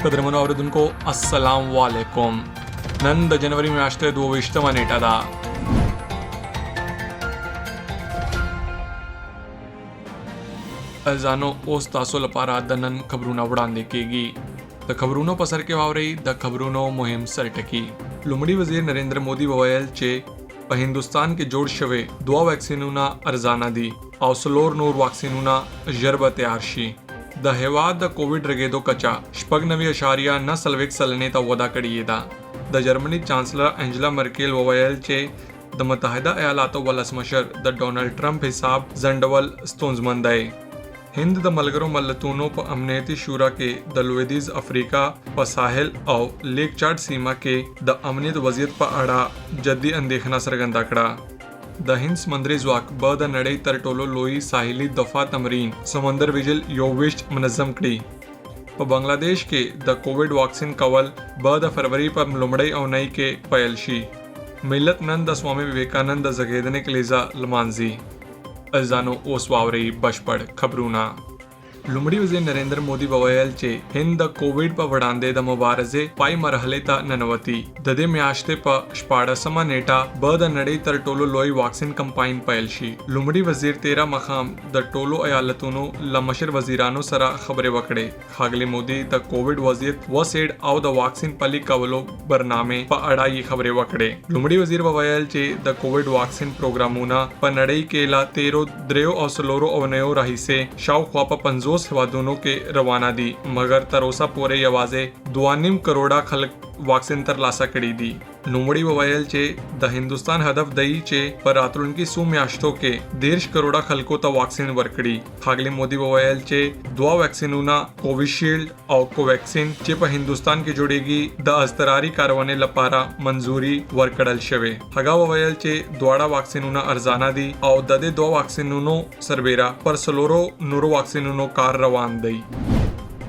قدرمنو اوریدونکو السلام علیکم. نن د جنوري میاشتې 22مه نیټه ده. ځانو اوس تاسو لپاره د نن خبرونه وړاندې کیږي. د خبرونو په سر کې واوري د خبرونو مهم سرټکی. لومړی وزیر نریندر مودي وویل چې په هندستان کې جوړ شوی 2 ویکسینونه ارزانه دي او سلور نور واکسینونه ژر به تیار شي. د هیواد د کووډ رګیدو کچا 9.9 سلنې ته وده کړې ده. د جرمني چانسلر انجلا مرکل وویل چې د متحده ایالاتو ولسمشر د ډونالډ ټرمپ حساب ځنډول ستونزمن دی. هند د ملګرو ملتونو په امنیتي شورا کې د لویدیز افریقا په ساحل او لیک چارټ سیمه کې د امنیت وضعیت په اړه جدي اندېښنه څرګنده کړه. د هند سمندري ځواک به د نړۍ تر ټولو لوی ساحلي دفاع تمرین سمندر ویجل یو ویشت منظم کړي. په بنگلاديش کې د کووډ واکسین کول به د فروری په لومړۍ اونۍ کې پیل شي. ملت نن د سوامي ویویکانند د زیږیدنې کلیزه لمانځي. ځانو اوس واوري بشپړ خبرونه. لومړی وزیر نریندر مودي وویل چې هند د کووډ په وړاندې د مبارزې پای مرحله ته ننوتی. د دې میاشتې په 14مه نیټه به د نړۍ تر ټولو لوی واکسین کمپاین پیل شي. لومړی وزیر 13 مخام د ټولو ایالتونو لمشر وزیرانو سره خبرې وکړې. ښاغلي مودي د کووډ وضعیت وسیډ او د واکسین پلي کولو برنامه په اړه یې خبرې وکړې. لومړی وزیر وویل چې د کووډ واکسین پروګرامونه په نړۍ کې لا 13 او سلورو اونیو راهیسې شاوخوا په 50 هیوادونو کې روانه دي، مګر تر اوسه پورې یوازې 2.5 کروڑه خلک واکسین ترلاسه کړي دي. نوموړي وویل چې د هندستان هدف دی چې په راتلونکي څو میاشتو کې 13 کروڑه خلکو ته واکسین ورکړي. ښاغلي مودي وویل چې 2 ویکسینونه کوویشیلډ او کوویکسین چې په هندستان کې جوړیږي د اضطراري کارونې لپاره منزوري ورکړل شوې. هغه وویل چې دواړه واکسینونه ارزانه دي او د دې 2 واکسینونو سربېره پر سلورو نورو واکسینونو کار روان دی.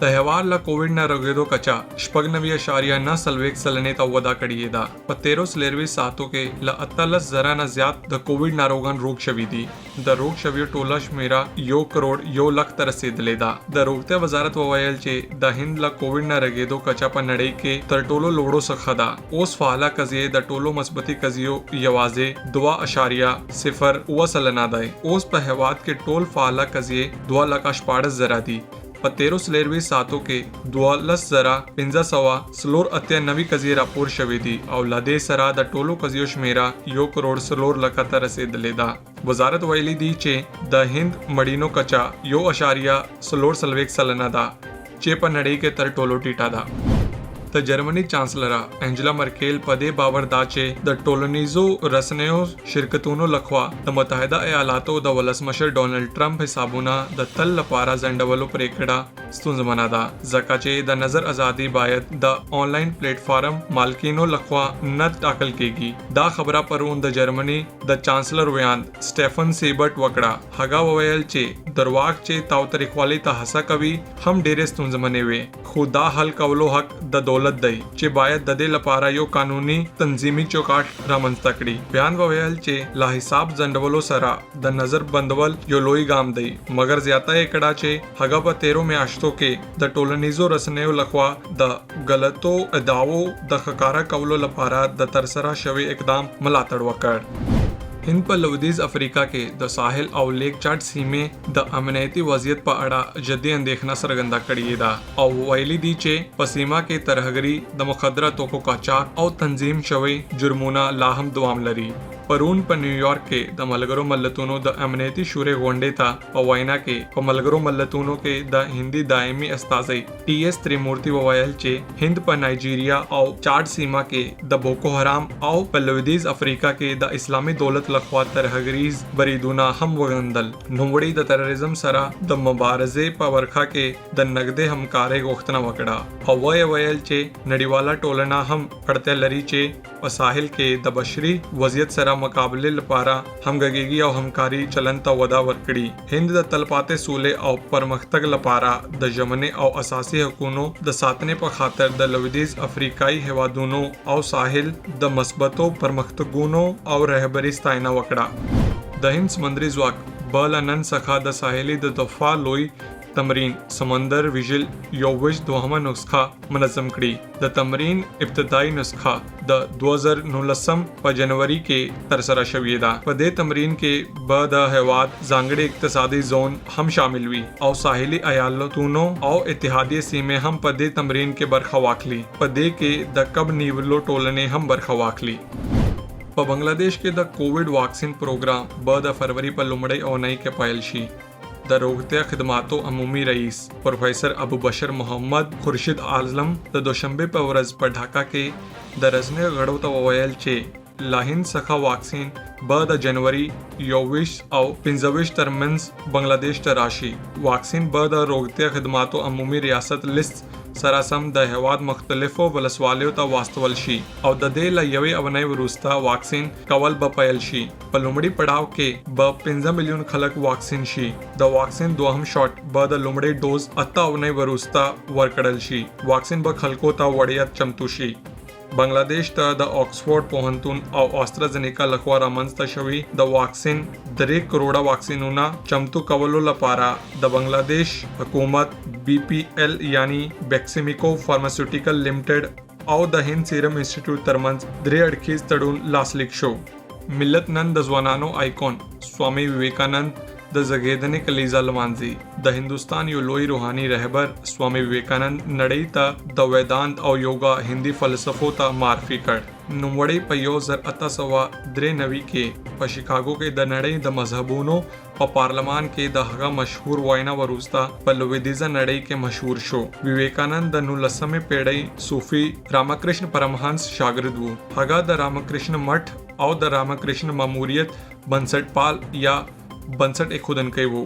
د هیواد له کووډ نه رغېدو کچا 9.9 سلنې ته وده کړې ده. په 13 ساعتو کې له 18,000 نه زیات د کووډ ناروغان روغ شوي دي. د روغ شویو ټوله شمیره 1 کروڑ 1 لک ته رسیدلې ده. د روغتیا وزارت وویل چې د هند له کووډ نه رغېدو کچا په نړۍ کې تر ټولو لوړو څخه ده. اوس فعاله قضیې د ټولو مثبتي قضیو یوازې 2.0 سلنه ده. اوس په هیواد کې ټول فعاله قضیې 2,14,000 دي. په 13 ساعتو کې 12,593 قضیې راپور شوې دي او له دې سره د ټولو قضیو شمیره 1 کروڑ 4 لک ته رسیدلې ده. وزارت ویلي دی چې د هند مړینو کچا 1.4 سلنه ده چې په نړۍ کې تر ټولو ټیټه ده. د جرمني چانسلر انجلا مرکل په دې باور ده چې د ټولنیزو رسنیو شرکتونو لخوا د متحده ایالاتو د ولسمشر ډونالډ ټرمپ حسابونه د تل لپاره ځنډولو پریکړه ستونزمنه ده، ځکه چې د نظر ازادي باید د آنلاین پلیټ فارم مالکینو لخوا نه ټاکل کیږي. دا خبره پرون د جرمني د چانسلر ویاند سټيفن سیبرټ وکړه. هغه وویل چې درواغ چې تاوتریخوالي ته هڅه کوي هم ډېرې ستونزمنې وي، خو دا حل کولو حق د دولت دی چې باید د دې لپاره یو قانوني تنظیمي چوکاټ رامنځته کړي. بیان وویل چې لا حساب ځنډولو سره د نظر بندول یو لوی ګام دی، مګر زیاته یې کړه چې هغه په 13 میاشتو کې د ټولنیزو رسنیو لخوا د غلطو ادعاو د ښکارا کولو لپاره د ترسره شوی اقدام ملاتړ وکړ. هند په لویدیز افریقا کې د ساحل او لیک چارټ سیمې د امنیتي وضعیت په اړه جدي اندېښنه څرګنده کړې ده او ویلي دي چې په سیمه کې ترهګري، د مخدره توکو قاچاق او تنظیم شوی جرمونه لا هم دوام لري. پرون په نیویارک کې د ملګرو ملتونو د امنیتي شورا غونډې ته په وینا کې په ملګرو ملتونو کې د هندي دایمي استازي TS تریمورتي وویل چې هند په نایجیریا او چاډ سیمه کې د بوکو حرام او په لویدیز افریقا کې د اسلامي دولت لخوا ترهګریز بریدونه هم وغندل. نوموړي د تروریزم سره د مبارزې په برخه کې د نږدې همکارۍ غوښتنه وکړه او ویل چې نړیواله ټولنه هم اړتیا لري چې په ساحل کې د بشري وضعیت سره مقابله لپاره همغږي او همکاري چلن ته وده ورکړي. هند د تلپاتې سولې او پرمختګ لپاره د ژمنې او اساسي حقوقو د ساتنې په خاطر د لویدیز افریقایي هیوادونو او ساحل د مثبتو پرمختګونو او رهبري ستاینه وکړه. د هند سمندري ځواک بل نن څخه د ساحلي د دفاع لوی तमरीन समंदर विजिल योविश दोहमा नुस्खा मनज़म कड़ी। द तमरीन इब्तदाई नुस्खा द 2019 प जनवरी के तरसरा शवीदा पदे तमरीन के बाद हेवाद जांगड़े इक्तसादी जोन हम शामिल हुई और साहिली अयालतूनों और इत्तेहादी सीमें हम पदे तमरीन के बरखवाखली पदे के द कब नीवलो टोलने हम बरखवाखली। बांग्लादेश के द कोविड वैक्सीन प्रोग्राम 2 फरवरी पर लुमड़े और नई के पायलशी द रोगते खिदमातो अमूमी रईस प्रोफेसर अबू बशर मोहम्मद खुर्शीद आजम द दोशंबे पर वरज पर ढाका के द रजने गड़ोता वयल चे लाहिन सखा वैक्सीन 2 जनवरी 24 और 25 तरमंस बांग्लादेश तराशी वैक्सीन 2 रोगते खिदमातो अमूमी रियासत लिस्ट सरासम द हेवाद मुख्तलिफो वलसवालियो ता वास्तवलशी और द दे लयवे अवनय वरुस्ता वैक्सीन कवल ब पयलशी पलुमड़ी पड़ाव के ब 15 मिलियन खलक वैक्सीन शी द वैक्सीन दोहम शॉट ब द लुमड़े डोज अत्ता अवनय वरुस्ता वरकडलशी वैक्सीन ब खलको ता वड़ियत चमतुशी बांग्लादेश ता द ऑक्सफोर्ड पोहंतून और ऑस्ट्राजेनेका लखवा रामंस तशवी द वैक्सीन 3 करोड़ वैक्सीनुना चमतु कवलो लपारा द बांग्लादेश हुकूमत BPL यानी बेक्सिमिको फार्मास्यूटिकल लिमिटेड और द हिंद सीरम इंस्टीट्यूट तरमंज 3 तड़ून लासलिक शो मिल्लत नंद द जवानानो आइकॉन स्वामी विवेकानंद द जगेदने कलीजा लमांजी द हिंदुस्तान यो लोई रूहानी रहबर स्वामी विवेकानंद नड़ई ता द वेदांत और योगा हिंदी फलसफो ता मारफी कर नुमड़े पयो जर अता सवा द्रे नवी के प शिकागो के द नड़ई द मजहबूनो प पार्लिमान के द हगा मशहूर वायना वरुस्ता प लुविदिजा नड़ई के मशहूर शो विवेकानंद द नुलसमे पेड़ई सूफी रामकृष्ण परमहंस शागिर्दू हगा द रामकृष्ण मठ और द रामकृष्ण मामूरियत बंसटपाल या बंसट एक खुदन के वो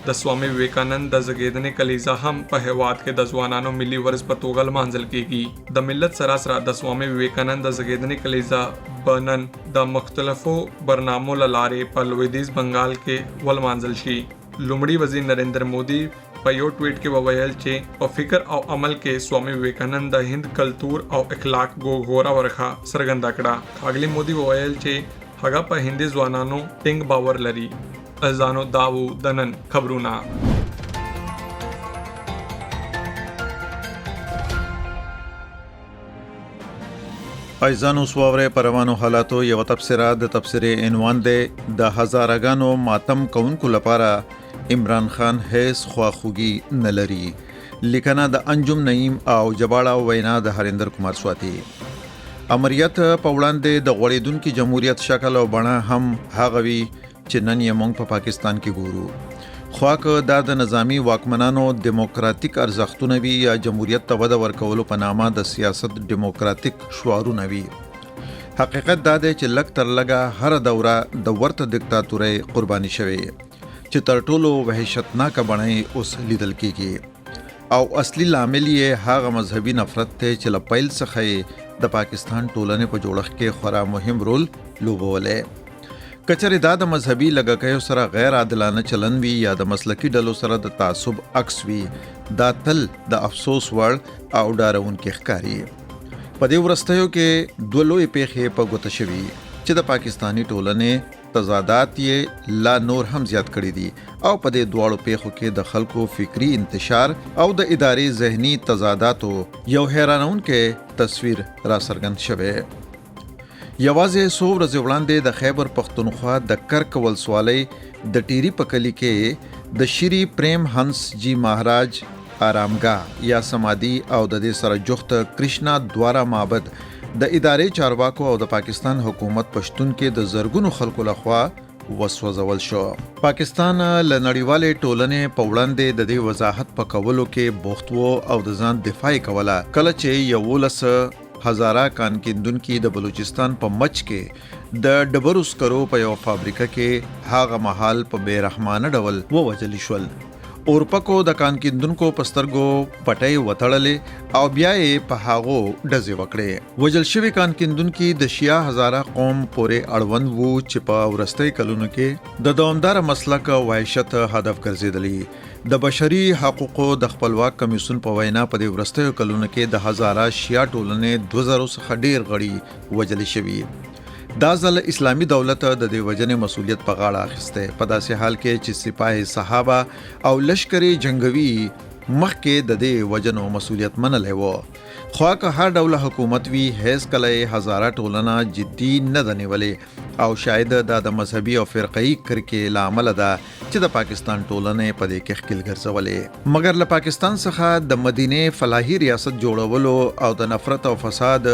द स्वामी विवेकानंद द जगेदने कलीजा हम पहवाद के दजवानानो मिली वर्ष पतोगल मांजल की द मिल्लत सरासरा द स्वामी विवेकानंद द जगेदने कलीजा बनन द मुख्तलफो बरनामो ललारे पलवेदीज बंगाल के वल मांजल शी लुमड़ी वजीर नरेंद्र मोदी पयो ट्वीट के ववयल चे और फिक्र और अमल के स्वामी विवेकानंद द हिंद कल्तूर और इखलाक गो घोरा वरखा सरगंदाकड़ा खागली मोदी ववयल चे हगा पर हिंदी जवानानो टिंग बावर लरी अजानो दावू दनन खबरूना ऐजानो स्वावरे परवानो हालातो यव तबसरा द तबसरे इनवान दे द हजारागानो मातम कौन को लपारा इमरान खान हैस ख्वाखुगी नलरी लिखना द अंजुम नईम आओ जबाड़ा वैना द हरिंदर कुमार स्वाति अमरियत पौड़ान दे द गड़ेदुन की जमहूरियत शक्ल और बना हम हागवी चिन्नन यमोंग पाकिस्तान के गुरु ख्वाक दा द नज़ामी वाकमनानो डेमोक्रेटिक अर्जख्तुनवी या जमहूरियत तवद वर्कवलो पनामा द सियासत डेमोक्रेटिक शुआरू नवी हकीकत दा दे चिल्लक तरलगा हर दौरा द वर्त दिक्तातुरे कुर्बानी शवे चितरटोलो वहशतनाक बनाए उस लिदल की और असली लामिल ये हाग मजहबी नफरत थे चिल पैल सखे द पाकिस्तान टोलने पर जोड़ख के खरा मुहिम रोल लोबोले कचरे दाद मजहबी लगा कयो सरा गैर आदिलाना चलन वी या द मसलकी डलो सरा द तासुब अक्स वी दा तल द अफसोस वर्ड आउडार उनके खकारी पदे वरस्तयो के द्वलो पेखे पगोतशवी च द पाकिस्तानी टोलने तजादात ये ला नूर हम ज्याद कड़ी दी और पदे द्वाड़ो पेखो के दखल को फिक्री इंतशार और द इदारे जहनी तजादातो यौ हैरानउन के तस्वीर रासरगन शवे यवाज़े 100 वर्ष वड़ांदे द खैबर पख्तूनख्वा द कर्क वलसवाले द टीरी पकली के द श्री प्रेम हंस जी महाराज आरामगाह या समाधि और द सर जुख्त कृष्णा द्वारा माबद द इदारे चारवाको और द पाकिस्तान हुकूमत पश्तून के द जरगुन खल्को लख्वा वसवजवल शो पाकिस्तान लनड़ीवाले टोलने पौड़ांदे द दे वजाहत पकवलो के बोख्तवो और द जान दिफाई कवला कलचे यवोलस हजारा कानकिंदुन की द बलूचिस्तान प मच के द डबरुस करो पयो फाब्रिका के हाग महाल प बेरहमान डवल वो वजलिशवल और पको द कानकिंदुन को पस्तरगो पटई वतड़ले और ब्याए पहागो डजे वकड़े वजलशवी कानकिंदुन की द शिया हजारा कौम पोरे अड़वंद वो चिपा रस्ते कलुन के द दौमदार मसला का वहशत हदफ गर्जेदली द बशरी हकूक़ो द खपलवाक कमीशन पवैना पदे वरस्ते कलुन के द हजारा शिया टोलने 2000 ढेर गड़ी वजली शवी دا ځل اسلامي دولت د دې وجنې مسولیت په غاړه اخیسته په داسې حال کې چې سپاه صحابه او لشکري جنگوي مخکې د دې وجنو مسولیت منلې وو خو که هر ډول حکومت وی هیڅ کله هزاره ټولنه جدي نه دنیولې او شاید د مذهبي او فرقهي کرکې لامل ده چې د پاکستان ټولنه په دې کې خپل ګرځولې مګر له پاکستان څخه د مدینه فلاحي ریاست جوړولو او د نفرت او فساد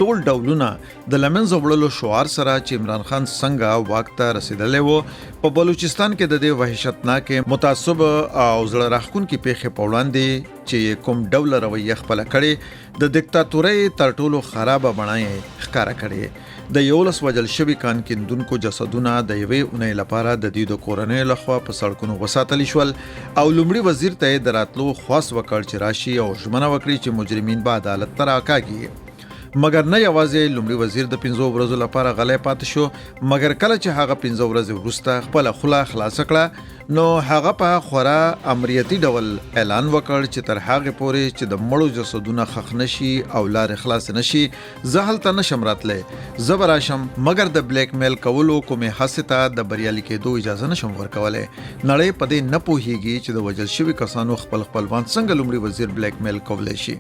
ټول ډولونه د لمن زوړلو شعار سره چې عمران خان څنګه واک ته رسیدلې وو په بلوچستان کې د دې وحشتناک متعصب او زړه راښکونکي پیښې په وړاندې چې کوم ډول رویه خپل کړي د دیکتاتورۍ تر ټولو خرابه بڼه ښکارا کړي د 11 وجل شوی کان کیندونکو جسدونه د یوې اونۍ لپاره د دې د کورنۍ لخوا په سړکونو وساتل شول او لومړي وزیر ته د راتلو خواست وکړ چې راشي او ژمنه وکړي چې مجرمین به عدالت ته راکاږي مګر نه یوازې لومړي وزیر د 15 ورځو لپاره غلې پاتې شو مګر کله چې هغه 15 ورځې وروسته خپل خلا خلاص کړه نو هغه په خورا امریتي ډول اعلان وکړ چې تر هغه پورې چې د مړو جسدونه خخ نشي او لار خلاص نشي زه هلته نشم راتلې زبراشم مګر د بلیک میل کولو کومه حسته د بریالي کېدو اجازه نشم ورکولای نړۍ په دې نه پوهیږي چې د وجل شوی کسانو خپل خپلوان څنګه لومړي وزیر بلیک میل کولای شي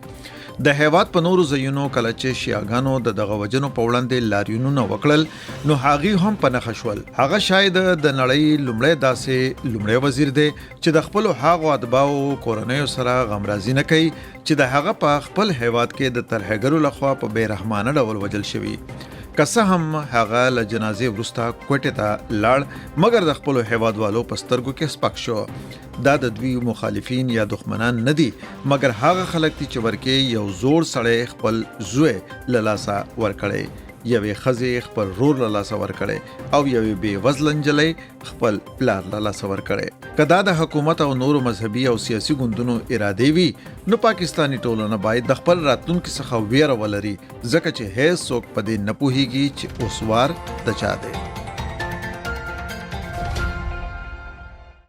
د هیواد په نورو ځایونو کله چې شیعاګانو د دغه وجنو په وړاندې لاریونونه وکړل نو هغه هم په نښه شول هغه شاید د نړۍ لومړی داسې لومړی وزیر دی چې د خپل هغو اتباعو کورنیو سره غمرازي نه کوي چې د هغه په خپل هیواد کې د ترهګرو لخوا په بیرحمانه ډول وجل شوی که هم هغه له جنازې وروسته کوټې ته لاړ مګر د خپل هیوادوالو په سترګو کې سپک شو دا د دوی مخالفین یا دښمنان نه دي مګر هغه خلک چې ورکه یو زوړ سړی خپل زوی له لاسه ورکړي یوې ښځې خپل رور له لاسه ورکړي او یوې بې وزله نجلۍ خپل پلار له لاسه ورکړي که دا د حکومت او نورو مذهبي او سیاسي ګوندونو ارادې وي نو پاکستانی ټولنه باید د خپل راتلونکي څخه ویره ولري ځکه چې هیڅ څوک په دې نه پوهیږي چې اوس وار د چا دی